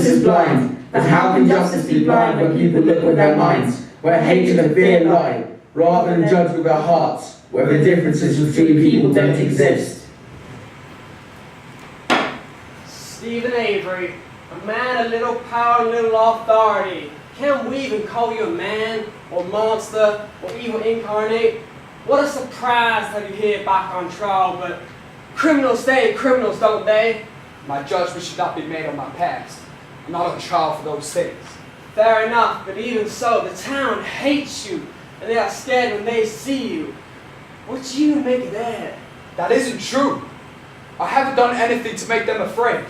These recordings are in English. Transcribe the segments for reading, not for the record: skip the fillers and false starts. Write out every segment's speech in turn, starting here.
justice is blind. But how can justice be blind when people look with their minds, where hatred and fear lie, rather than judge with their hearts, where the differences between people don't exist? Stephen Avery, a man of little power, little authority. Can we even call you a man, or monster, or evil incarnate? What a surprise to have you here back on trial, but criminals stay criminals, don't they? My judgment should not be made on my past. I'm not on trial for those things. Fair enough, but even so, the town hates you, and they are scared when they see you. What do you make of that? That isn't true. I haven't done anything to make them afraid.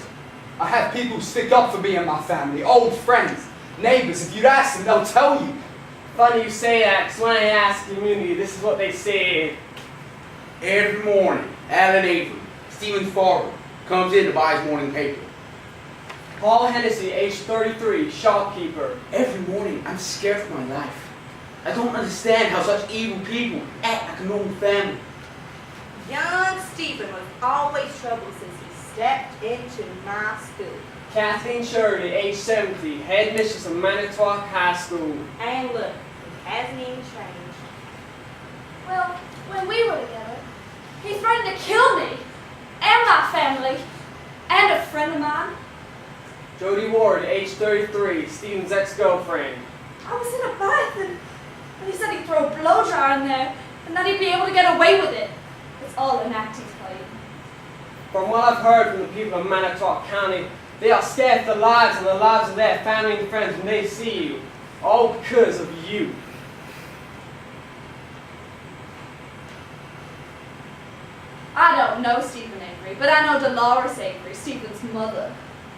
I have people stick up for me and my family, old friends, neighbors. If you'd ask them, they'll tell you. Funny you say that, because when I asked the community, this is what they said. Every morning, Alan Avery, Stephen Farber, comes in to buy his morning paper. Paul Hennessy, age 33, shopkeeper. Every morning, I'm scared for my life. I don't understand how such evil people act like a normal family. Young Stephen was always trouble since he stepped into my school. Kathleen Shirley, age 70, headmistress of Manitowoc High School. And look, it hasn't even changed. Well, when we were together, he threatened to kill me and my family and a friend of mine. Jody Ward, age 33, Stephen's ex-girlfriend. I was in a bath and he said he'd throw a blow dryer in there and that he'd be able to get away with it. It's all an act he's playing. From what I've heard from the people of Manitowoc County, they are scared for their lives and the lives of their family and friends when they see you. All because of you. I don't know Stephen Avery, but I know Dolores Avery, Stephen's mother.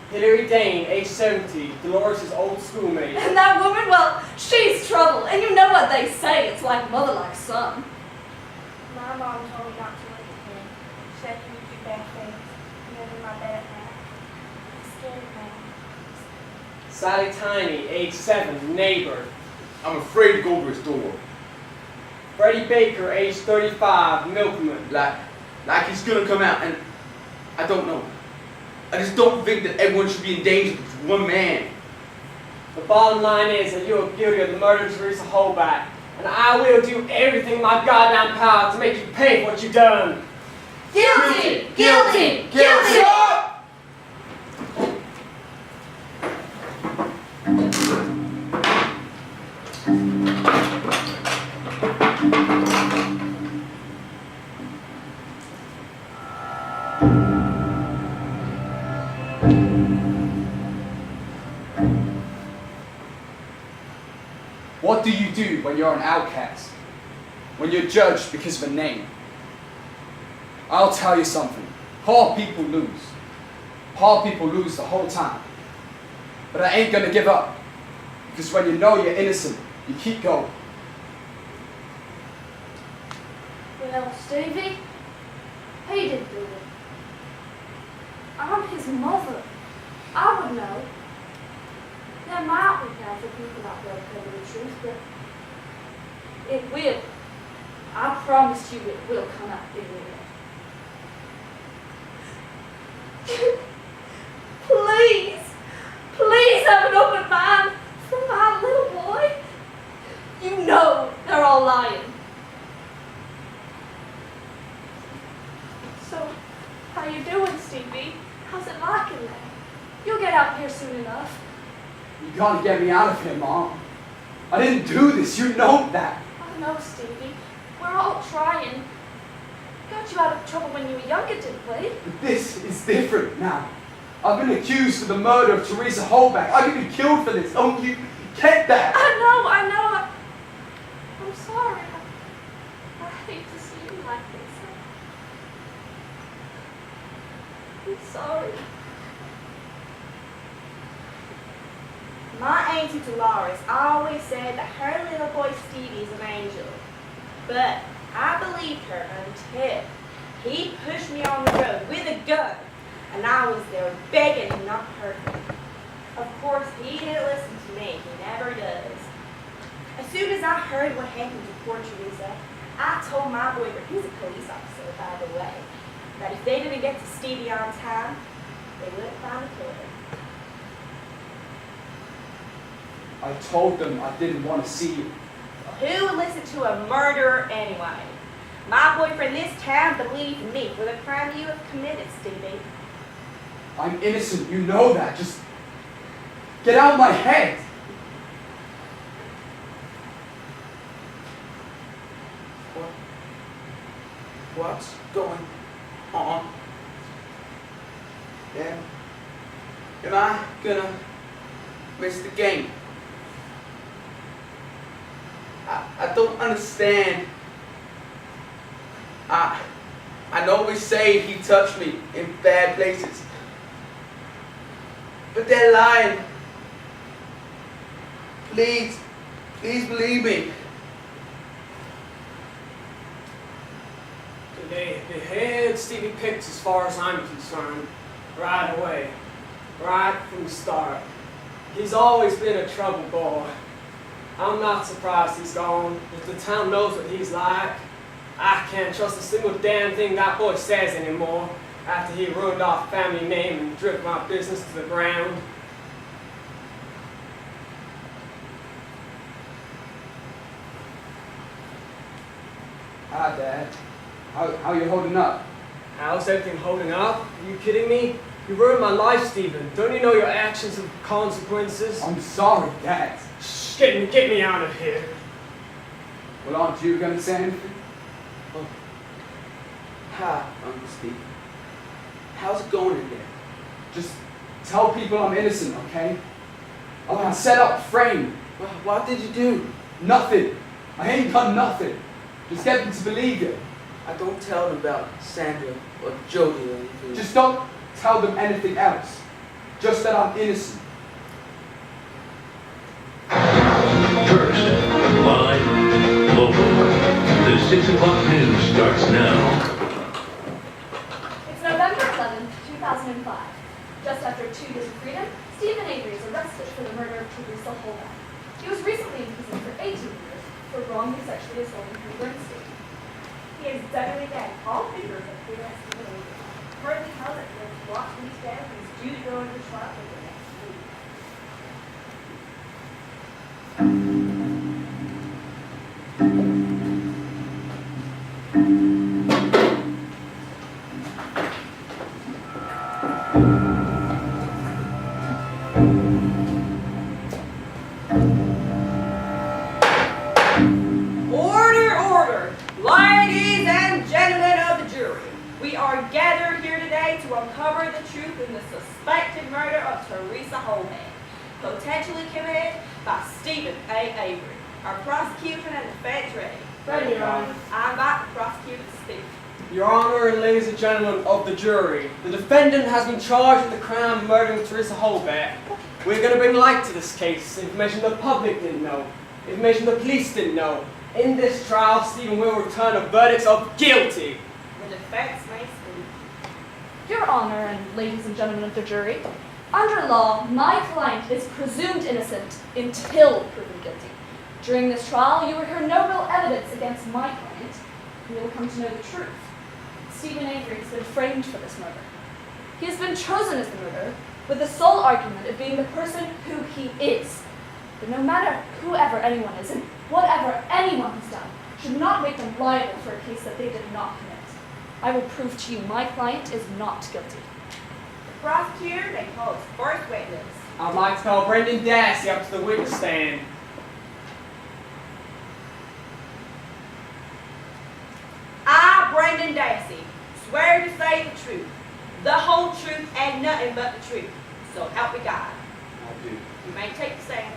Hilary Dane, age 70, Dolores' old schoolmate. And that woman, well, she's trouble. And you know what they say, it's like mother, like son. My mom told me not to look at him. She said he would do bad things. Never my bed at night. I'm scared of him. Sally Tiny, age 7, neighbor. I'm afraid to go to his door. Freddie Baker, age 35, milkman. Like he's gonna come out, and I don't know. I just don't think that everyone should be in danger with one man. The bottom line is that you are guilty of the murder of Teresa Holback, and I will do everything in my goddamn power to make you pay for what you've done. Guilty! Guilty! Guilty! What do you do when you're an outcast? When you're judged because of a name? I'll tell you something. Poor people lose. Poor people lose the whole time. But I ain't gonna give up. Because when you know you're innocent, you keep going. Well, Stevie, he didn't do it. I'm his mother. I would know. There might be powerful people out there telling the truth, but it will. I promise you it will come out in the end. Please, please have an open mind for my little boy. You know they're all lying. So, how you doing, Stevie? How's it like in there? You'll get out here soon enough. You gotta get me out of here, Mom. I didn't do this, you know that. I know, Stevie. We're all trying. Got you out of trouble when you were younger, didn't we? But this is different now. I've been accused for the murder of Teresa Holback. I could be killed for this. Don't you get that? I know. I'm sorry. I hate to see you like this. I'm sorry. My auntie Dolores always said that her little boy Stevie's an angel. But I believed her until he pushed me on the road with a gun, and I was there begging him not to hurt me. Of course, he didn't listen to me. He never does. As soon as I heard what happened to poor Teresa, I told my boyfriend, he's a police officer, by the way, that if they didn't get to Stevie on time, they wouldn't find the killer. I told them I didn't want to see you. Who would listen to a murderer anyway? My boyfriend this town believed me for the crime you have committed, Stevie. I'm innocent, you know that. Just get out of my head. What's going on? Am I gonna miss the game? I don't understand. I know we say he touched me in bad places, but they're lying. Please believe me. They had Stevie picked as far as I'm concerned, right away, right from the start. He's always been a trouble boy. I'm not surprised he's gone. If the town knows what he's like, I can't trust a single damn thing that boy says anymore after he ruined our family name and driven my business to the ground. Hi, Dad. How you holding up? How's everything holding up? Are you kidding me? You ruined my life, Stephen. Don't you know your actions have consequences? I'm sorry, Dad. Shh, get me out of here. Well, aren't you gonna say anything? Hi, Uncle Steve. How's it going in there? Just tell people I'm innocent, okay? I've been set up, framed. What did you do? Nothing. I ain't done nothing. Just get them to believe you. I don't tell them about Sandra or Jody or anything. Just don't tell them anything else. Just that I'm innocent. First, live, local. The 6 o'clock news starts now. It's November 11th, 2005. Just after 2 years of freedom, Stephen Avery is arrested for the murder of Teresa Holbeck. He was recently in prison for 18 years for wrongly sexually assaulting Harry Bernstein. He has done it again. All figures of freelance Stephen Avery. Currently held at the block police stand, he's due to go into trial for the next week. Order! Ladies and gentlemen of the jury, we are gathered here today to uncover the truth in the suspected murder of Teresa Holbeck, potentially committed by Stephen A. Avery. Our prosecution and defense ready. Ready, Your Honor. I invite the prosecutor to speak. Your Honor and ladies and gentlemen of the jury, the defendant has been charged with the crime of murdering Teresa Holbeck. We're going to bring light to this case, information the public didn't know, information the police didn't know. In this trial, Stephen will return a verdict of guilty. The defense may speak. Your Honor and ladies and gentlemen of the jury, under law, my client is presumed innocent until proven guilty. During this trial, you will hear no real evidence against my client, and you will come to know the truth. Stephen Avery has been framed for this murder. He has been chosen as the murderer with the sole argument of being the person who he is. But no matter whoever anyone is and whatever anyone has done should not make them liable for a case that they did not commit. I will prove to you my client is not guilty. The prosecutor may call his first witness. I'd like to call Brendan Dassey up to the witness stand. I, Brendan Dassey, swear to say the truth, the whole truth, and nothing but the truth. So help me God. I do. You may take the stand.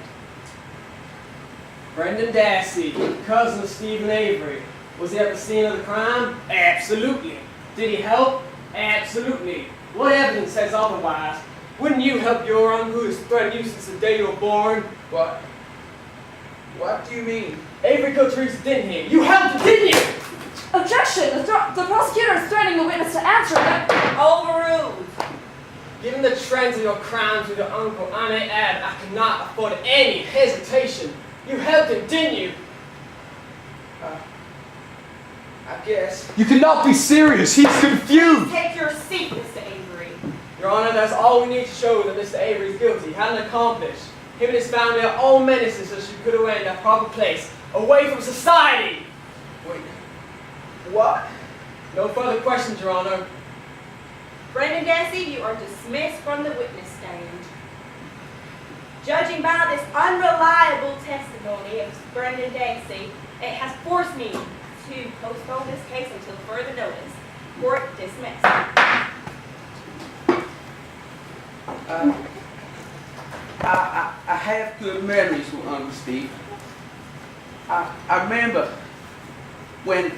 Brendan Dassey, cousin of Stephen Avery. Was he at the scene of the crime? Absolutely. Did he help? Absolutely. What evidence says otherwise? Wouldn't you help your uncle who has threatened you since the day you were born? What do you mean? Avery killed Teresa, didn't he? You helped him, didn't you? Objection! The prosecutor is threatening the witness to answer. Overruled. Given the trends of your crimes with your uncle, I may add I cannot afford any hesitation. You helped him, didn't you? I guess. You cannot be serious. He's confused. Take your seat, Mr. Avery. Your Honor, that's all we need to show that Mr. Avery is guilty. Had an accomplice. Him and his family are all menaces, so she put away in their proper place, away from society. Wait. What? No further questions, Your Honor. Brendan Dancy, you are dismissed from the witness stand. Judging by this unreliable testimony of Brendan Dancy, it has forced me to postpone this case until further notice. Court dismissed. I have good memories with Uncle Steve. I remember when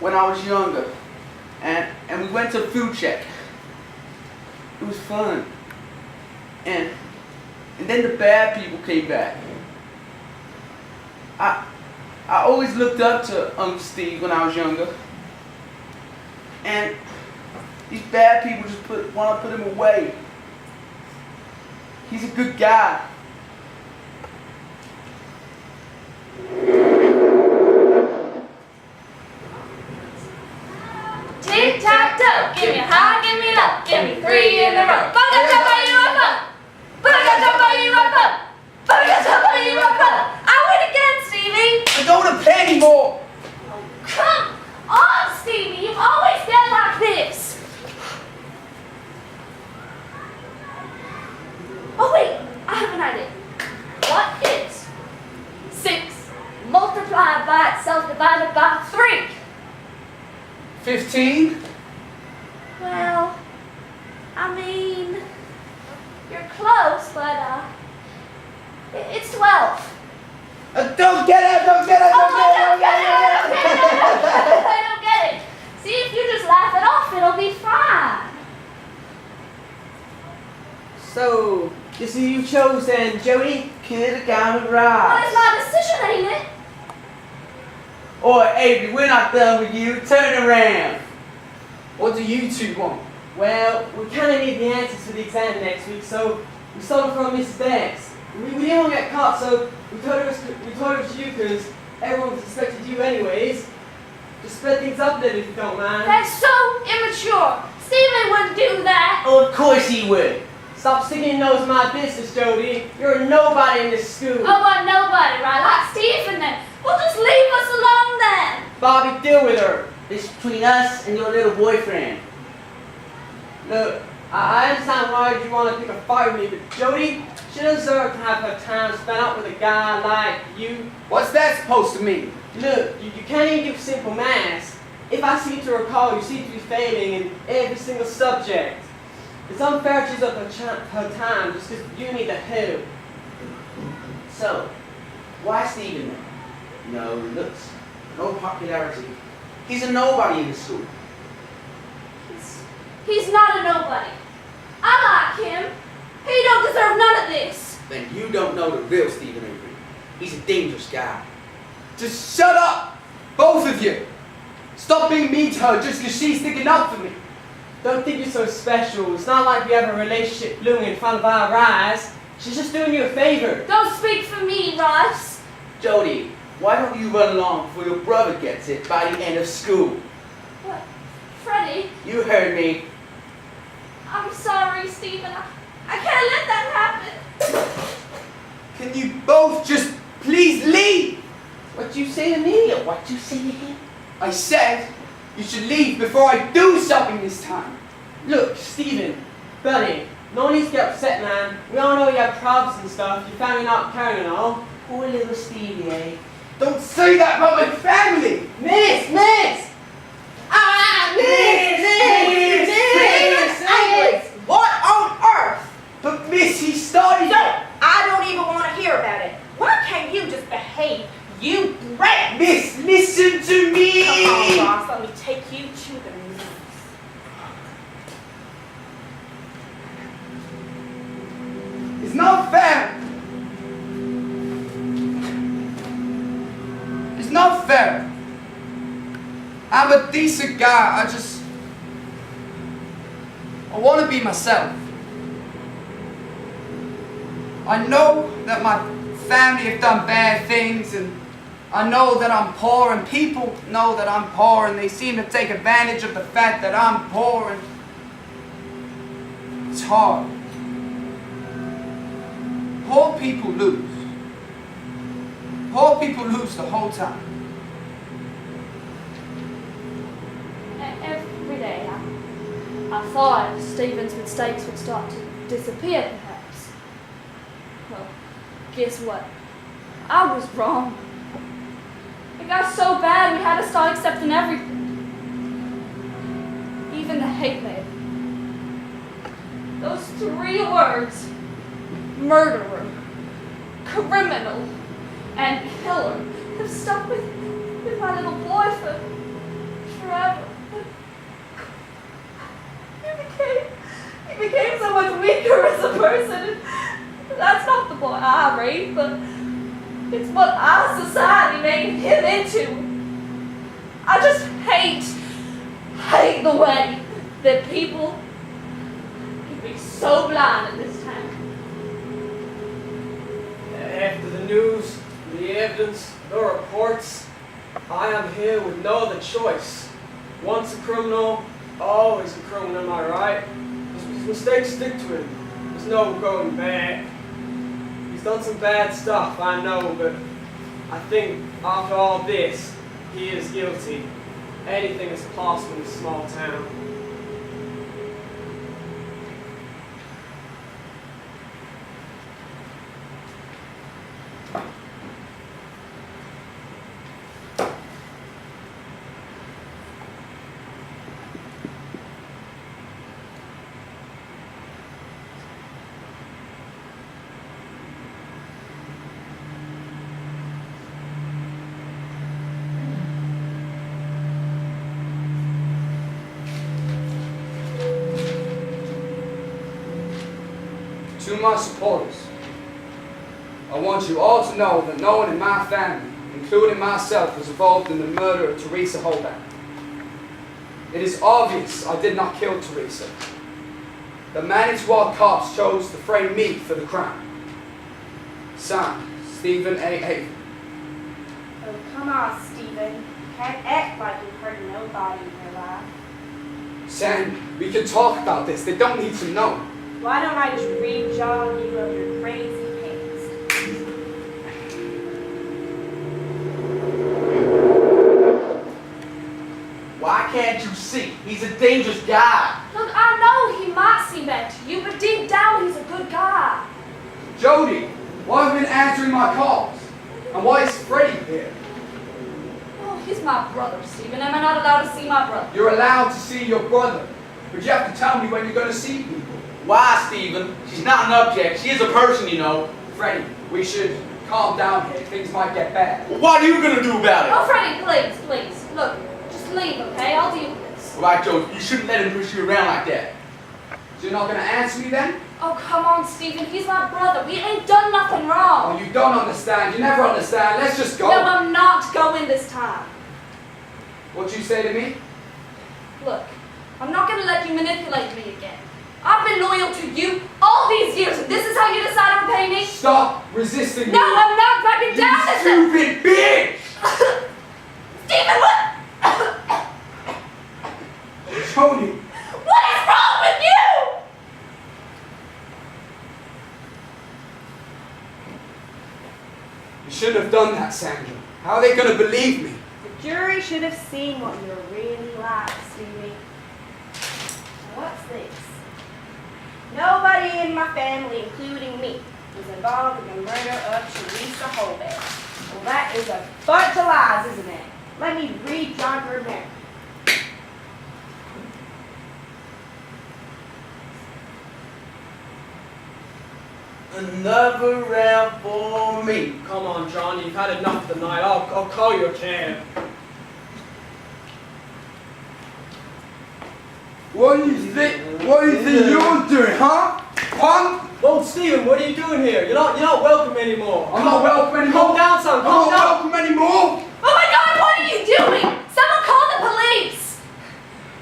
I was younger and we went to food check. It was fun. And then the bad people came back. I always looked up to Uncle Steve when I was younger. And these bad people just want to put him away. He's a good guy. Tic-tac-toe, give me high, give me low, give me 3 in a row. I win again, Stevie. I don't want to play anymore. Come on, Stevie, you've always been like this. Oh wait, I have an idea. What is 6 multiplied by itself divided by 3? 15? Well, I mean, you're close, but it's 12. Don't get it! Don't get it! Oh, Don't I get it! don't get it. See, if you just laugh it off, it'll be fine. So, this is who you chose then, Jody? Kid, down the Well, rise. it's my decision, ain't it? Or Avery, we're not done with you. Turn around. What do you two want? Well, we kind of need the answers to the exam next week, so we stole it from Mrs. Banks. We didn't want to get caught, so we told it was you because everyone suspected you anyways. Just spread things up a little if you don't mind. That's so immature. Stephen wouldn't do that. Oh, of course he would. Stop sticking your nose in my business, Jody. You're a nobody in this school. Oh, well, nobody, right? Like Stephen then. Well, just leave us alone then. Bobby, deal with her. It's between us and your little boyfriend. Look, I understand why you want to pick a fight with me, but Jody, she doesn't deserve to have her time spent out with a guy like you. What's that supposed to mean? Look, you can't even do simple maths. If I seem to recall, you seem to be failing in every single subject. It's unfair to use up her time just because you need the help. So, why Stephen then? No looks, no popularity. He's a nobody in the school. He's not a nobody. I like him. He don't deserve none of this. Then you don't know the real Stephen Avery. He's a dangerous guy. Just shut up! Both of you! Stop being mean to her just because she's sticking up for me. Don't think you're so special. It's not like we have a relationship blooming in front of our eyes. She's just doing you a favor. Don't speak for me, Rice. Jody, why don't you run along before your brother gets it by the end of school? What? Freddie, You heard me. I'm sorry, Stephen. I can't let that happen. Can you both just please leave? What you say to me? Yeah, what you say to him? I said you should leave before I do something this time. Look, Stephen, buddy, no need to get upset, man. We all know you have problems and stuff. Your family not caring and all. Poor little Stevie, eh? Don't say that about my family! Miss! What on earth? But Miss, he started No, I don't even want to hear about it. Why can't you just behave, you brat? Miss, listen to me! Come on, boss, let me take you to the news. It's not fair! It's not fair! I'm a decent guy, I want to be myself. I know that my family have done bad things, and I know that I'm poor, and people know that I'm poor, and they seem to take advantage of the fact that I'm poor, and it's hard. Poor people lose. Poor people lose the whole time. Every day I thought Stephen's mistakes would start to disappear, perhaps. Well, guess what? I was wrong. It got so bad we had to start accepting everything. Even the hate mail. Those 3 words, murderer, criminal, and killer, have stuck with my little boy forever. He became so much weaker as a person. That's not the boy I raised, but it's what our society made him into. I just hate the way that people can be so blind in this town. After the news, the evidence, the reports, I am here with no other choice. Once a criminal, always a criminal, am I right? His mistakes stick to him. There's no going back. He's done some bad stuff, I know, but I think after all this, he is guilty. Anything is possible in a small town. To my supporters, I want you all to know that no one in my family, including myself, was involved in the murder of Teresa Holback. It is obvious I did not kill Teresa. The Manitowoc cops chose to frame me for the crime. Signed, Stephen A. Avery. Oh, come on, Stephen. You can't act like you've hurt nobody in your life. Sandy, we can talk about this. They don't need to know. Why don't I just read John you of your crazy past? Why can't you see? He's a dangerous guy. Look, I know he might seem bad to you, but deep down he's a good guy. Jody, why have you been answering my calls? And why is Freddie here? Oh, he's my brother, Stephen. Am I not allowed to see my brother? You're allowed to see your brother, but you have to tell me when you're going to see people. Why, Stephen? She's not an object. She is a person, you know. Freddie, we should calm down here. Things might get bad. What are you going to do about it? Oh, Freddie, please. Look, just leave, okay? I'll deal with this. All right, Joe, you shouldn't let him push you around like that. So you're not going to answer me then? Oh, come on, Stephen. He's my brother. We ain't done nothing wrong. Oh, you don't understand. You never understand. Let's just go. No, I'm not going this time. What'd you say to me? Look, I'm not going to let you manipulate me again. I've been loyal to you all these years, and this is how you decide to repay me? Stop resisting me. No, I'm not backing down You this. stupid bitch! Stephen, what? Tony, What is wrong with you? you shouldn't have done that, Sandra. How are they going to believe me? The jury should have seen what you're really like, Stevie. Now, what's this? Nobody in my family, including me, was involved in the murder of Teresa Holback. Well, that is a bunch of lies, isn't it? Let me read John Memory. Another round for me. Come on, John, you've had enough tonight. I'll call you a cab. What do you think you're doing, huh? Punk? Well, Stephen, what are you doing here? You're not welcome anymore. I'm not welcome anymore. Calm down, son. I'm Calm not down. welcome anymore. Oh my God, what are you doing? Someone call the police.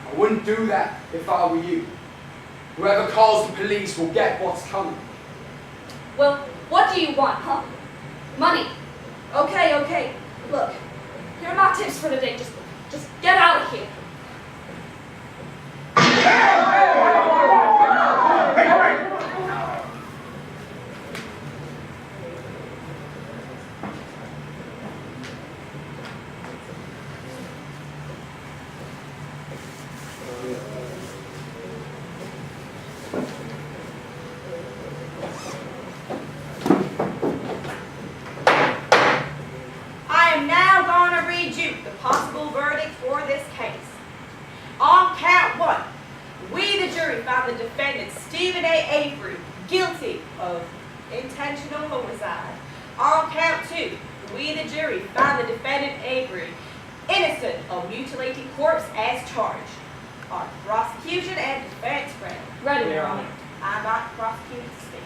I wouldn't do that if I were you. Whoever calls the police will get what's coming. Well, what do you want, huh? Money. Okay. Look, here are my tips for today. Just get out of here. found the defendant, Stephen A. Avery, guilty of intentional homicide. On count 2, we, the jury, found the defendant, Avery, innocent of mutilating corpse as charged. Our prosecution and defense friend. Ready, Your Honor. I'm not prosecuted to speak.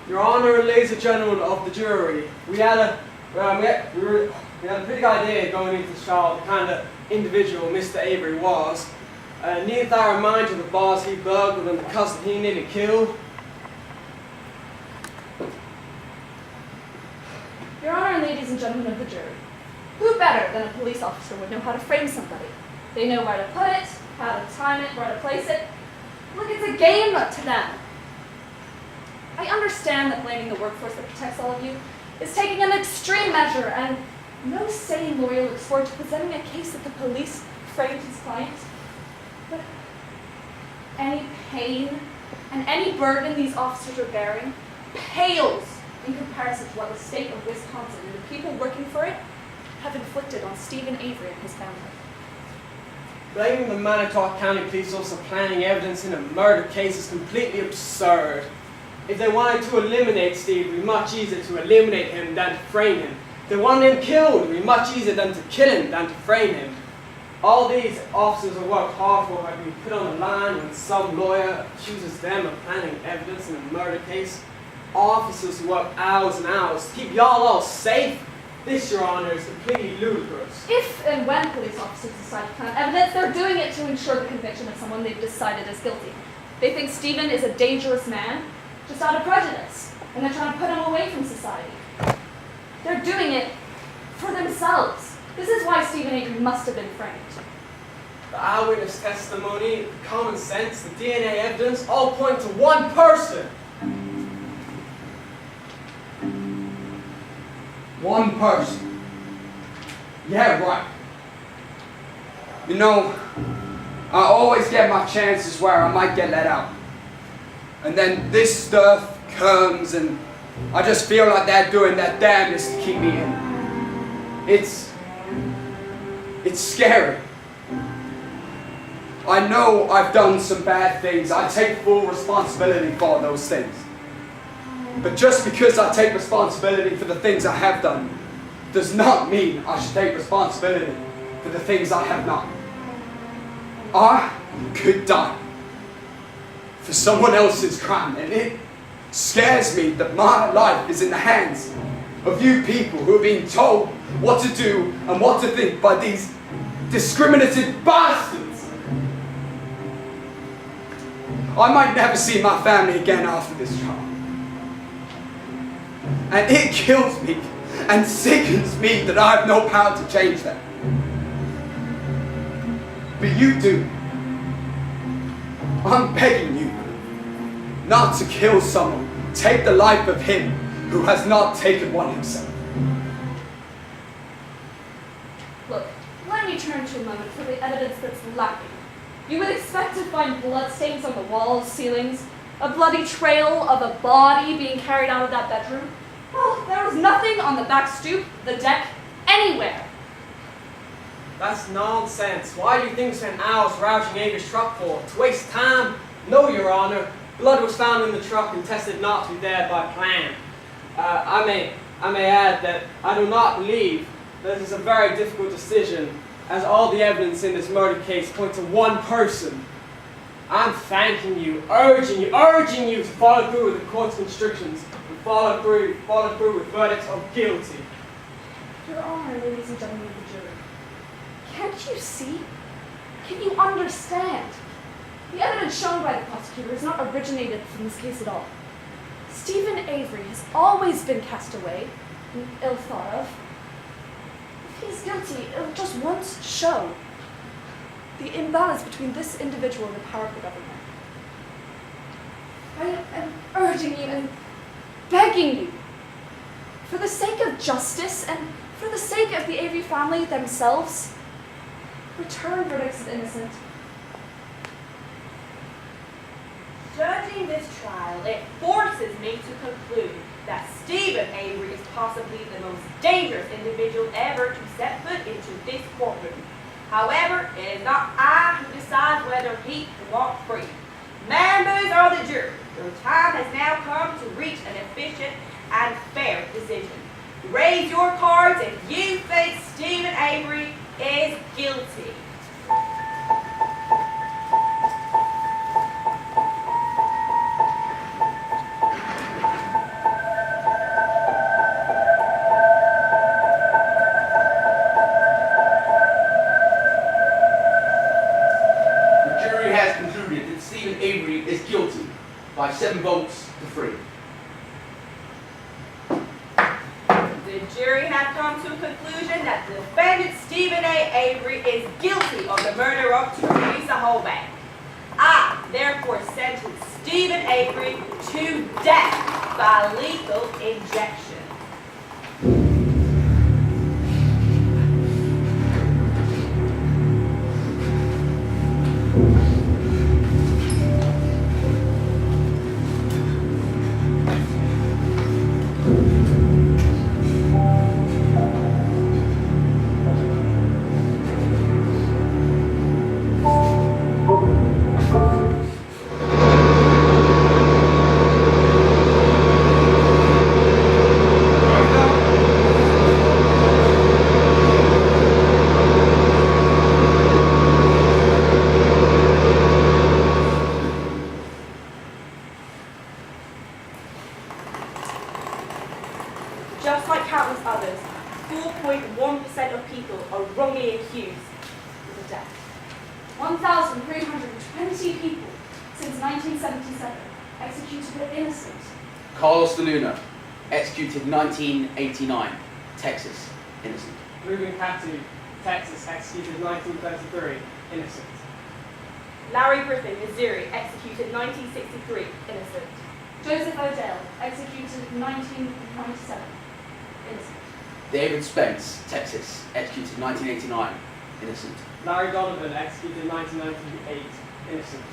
Your Honor, ladies and gentlemen of the jury, we had a pretty good idea going into the trial the kind of individual Mr. Avery was. Needn't I remind you of the bars he bugged and the cousin he nearly killed? Your Honor and ladies and gentlemen of the jury, who better than a police officer would know how to frame somebody? They know where to put it, how to time it, where to place it. Look, it's a game to them. I understand that blaming the workforce that protects all of you is taking an extreme measure, and no sane lawyer looks forward to presenting a case that the police framed his client. But any pain and any burden these officers are bearing pales in comparison to what the state of Wisconsin and the people working for it have inflicted on Stephen Avery and his family. Blaming the Manitowoc County Police Officer planning evidence in a murder case is completely absurd. If they wanted to eliminate Steve, it would be much easier to eliminate him than to frame him. If they wanted him killed, it would be much easier than to kill him than to frame him. All these officers have worked hard for have been put on the line when some lawyer accuses them of planning evidence in a murder case. Officers who work hours and hours to keep y'all all safe. This, Your Honor, is completely ludicrous. If and when police officers decide to plant evidence, they're doing it to ensure the conviction of someone they've decided is guilty. They think Stephen is a dangerous man, just out of prejudice, and they're trying to put him away from society. They're doing it for themselves. This is why Stephen Avery must have been framed. The eyewitness testimony, the common sense, the DNA evidence all point to one person. One person. Yeah, right. You know, I always get my chances where I might get let out. And then this stuff comes and I just feel like they're doing their damnedest to keep me in. It's scary. I know I've done some bad things. I take full responsibility for those things. But just because I take responsibility for the things I have done does not mean I should take responsibility for the things I have not. I could die for someone else's crime, and it scares me that my life is in the hands of you people who are being told what to do and what to think by these discriminative bastards. I might never see my family again after this trial. And it kills me and sickens me that I have no power to change that. But you do. I'm begging you not to kill someone. Take the life of him who has not taken one himself. Look, let me turn to a moment for the evidence that's lacking. You would expect to find bloodstains on the walls, ceilings, a bloody trail of a body being carried out of that bedroom. Well, there was nothing on the back stoop, the deck, anywhere. That's nonsense. Why do you think we spent hours routing Avery's truck for? To waste time? No, Your Honor. Blood was found in the truck and tested not to be there by plan. I may add that I do not believe that this is a very difficult decision, as all the evidence in this murder case points to one person. I'm thanking you, urging you to follow through with the court's instructions and follow through with verdicts of guilty. Your Honor, ladies and gentlemen of the jury, can't you see? Can you understand? The evidence shown by the prosecutor is not originated from this case at all. Stephen Avery has always been cast away and ill thought of. If he's guilty, it'll just once show the imbalance between this individual and the power of the government. I am urging you and begging you, for the sake of justice and for the sake of the Avery family themselves, return verdicts of innocent. Judging this trial, it forces me to conclude that Stephen Avery is possibly the most dangerous individual ever to set foot into this courtroom. However, it is not I who decides whether he can walk free. Members of the jury, your time has now come to reach an efficient and fair decision. Raise your cards if you think Stephen Avery is guilty. The jury has concluded that Stephen Avery is guilty by 7 votes to 3. The jury have come to a conclusion that the defendant Stephen A. Avery is guilty of the murder of Teresa Holbeck. I therefore sentence Stephen Avery to death by lethal injection. Just like countless others, 4.1% of people are wrongly accused of death. 1,320 people since 1977 executed the innocent. Carlos de Luna, executed 1989, Texas, innocent. Ruben Catu, Texas, executed 1933, innocent. Larry Griffin, Missouri, executed 1963, innocent. Joseph Odell executed 1997. Innocent. David Spence, Texas, executed 1989, innocent. Larry Donovan, executed 1998, innocent.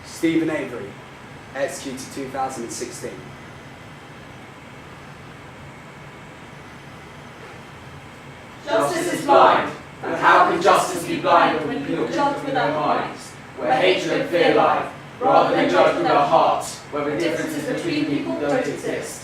Stephen Avery, executed 2016. Justice is blind, And how can justice be blind when we look judge with with our our minds, where hatred and fear lie, rather than judge with our hearts, where the differences between people don't exist?